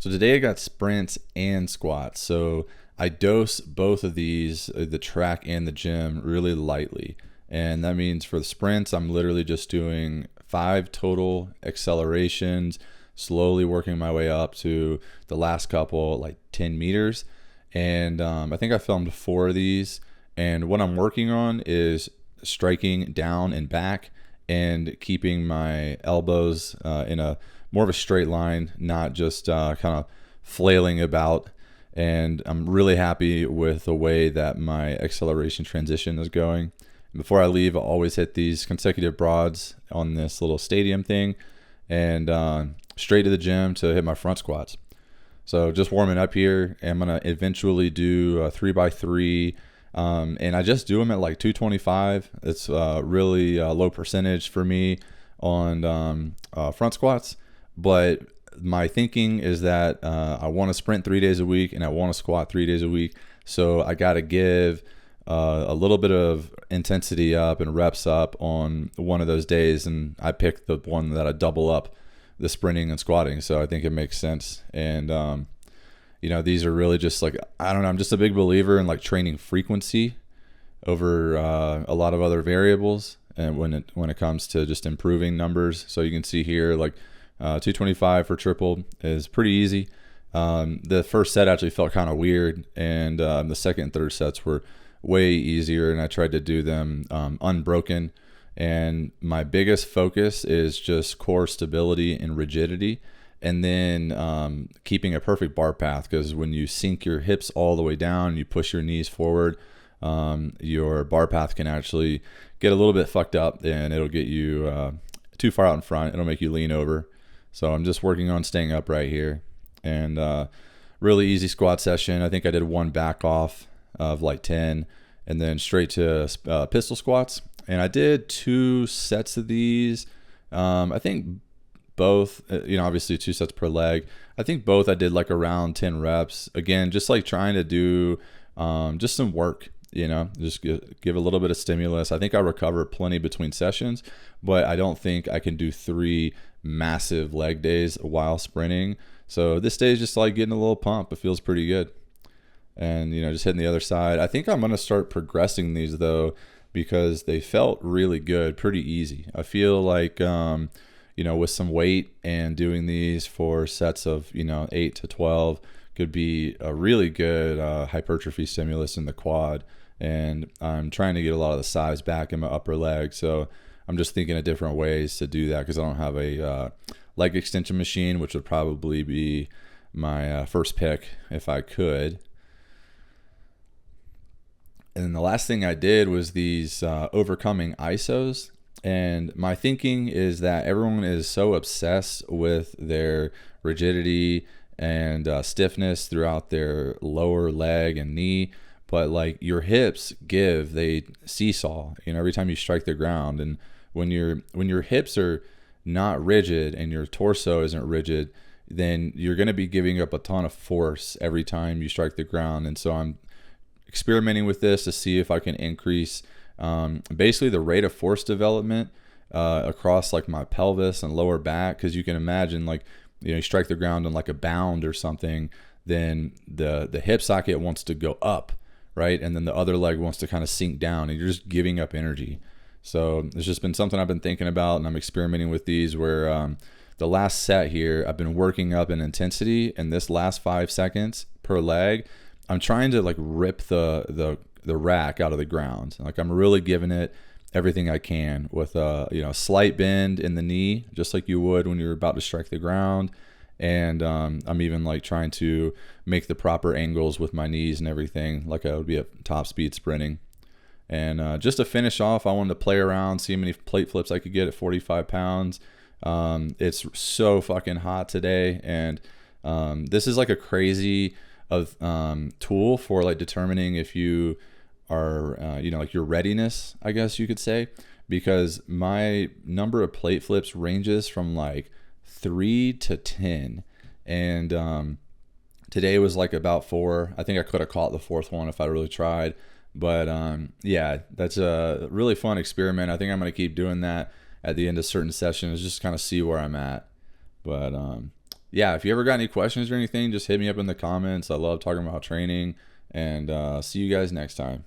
So today I got sprints and squats. So I dose both of these, the track and the gym, really lightly. And that means for the sprints, I'm literally just doing 5 total accelerations, slowly working my way up to the last couple, like 10 meters. And I think I filmed 4 of these. And what I'm working on is striking down and back and keeping my elbows in a more of a straight line, not just kind of flailing about. And I'm really happy with the way that my acceleration transition is going. Before I leave, I always hit these consecutive broads on this little stadium thing and straight to the gym to hit my front squats. So just warming up here. I'm going to eventually do a 3x3. And I just do them at like 225. It's really low percentage for me on front squats. But my thinking is that I want to sprint 3 days a week and I want to squat 3 days a week. So I got to give a little bit of intensity up and reps up on one of those days. And I picked the one that I double up the sprinting and squatting. So I think it makes sense. And, these are really just like, I don't know, I'm just a big believer in like training frequency over a lot of other variables. And when it comes to just improving numbers. So you can see here, like 225 for triple is pretty easy. The first set actually felt kind of weird. And the second and third sets were way easier. And I tried to do them unbroken. And my biggest focus is just core stability and rigidity. And then keeping a perfect bar path, because when you sink your hips all the way down, you push your knees forward, your bar path can actually get a little bit fucked up and it'll get you too far out in front. It'll make you lean over. So I'm just working on staying upright here. And really easy squat session. I think I did 1 back off of like 10 and then straight to pistol squats. And I did 2 sets of these. I think both, obviously 2 sets per leg. I think both I did like around 10 reps. Again, just like trying to do just some work, just give a little bit of stimulus. I think I recover plenty between sessions, but I don't think I can do 3 massive leg days while sprinting. So this day is just like getting a little pump. It feels pretty good. And, just hitting the other side. I think I'm going to start progressing these though, because they felt really good, pretty easy. I feel like, with some weight and doing these for sets of, 8 to 12 could be a really good hypertrophy stimulus in the quad. And I'm trying to get a lot of the size back in my upper leg. So I'm just thinking of different ways to do that, because I don't have a leg extension machine, which would probably be my first pick if I could. And then the last thing I did was these overcoming ISOs. And my thinking is that everyone is so obsessed with their rigidity and stiffness throughout their lower leg and knee. But like your hips they seesaw, every time you strike the ground. And when your hips are not rigid and your torso isn't rigid, then you're going to be giving up a ton of force every time you strike the ground. And so I'm experimenting with this to see if I can increase basically the rate of force development across like my pelvis and lower back. Because you can imagine, like, you strike the ground on like a bound or something, then the hip socket wants to go up, right? And then the other leg wants to kind of sink down, and you're just giving up energy. So it's just been something I've been thinking about, and I'm experimenting with these where the last set here, I've been working up in intensity, and this last 5 seconds per leg, I'm trying to like rip the rack out of the ground. Like I'm really giving it everything I can with a slight bend in the knee, just like you would when you're about to strike the ground. And I'm even like trying to make the proper angles with my knees and everything, like I would be at top speed sprinting. And just to finish off, I wanted to play around, see how many plate flips I could get at 45 pounds. It's so fucking hot today, and this is like a crazy tool for like determining if you are like your readiness, I guess you could say, because my number of plate flips ranges from like 3 to 10, and today was like about 4. I think I could have caught the 4th one if I really tried. But yeah, that's a really fun experiment. I think I'm going to keep doing that at the end of certain sessions, just kind of see where I'm at. But yeah, if you ever got any questions or anything, just hit me up in the comments. I love talking about training, and see you guys next time.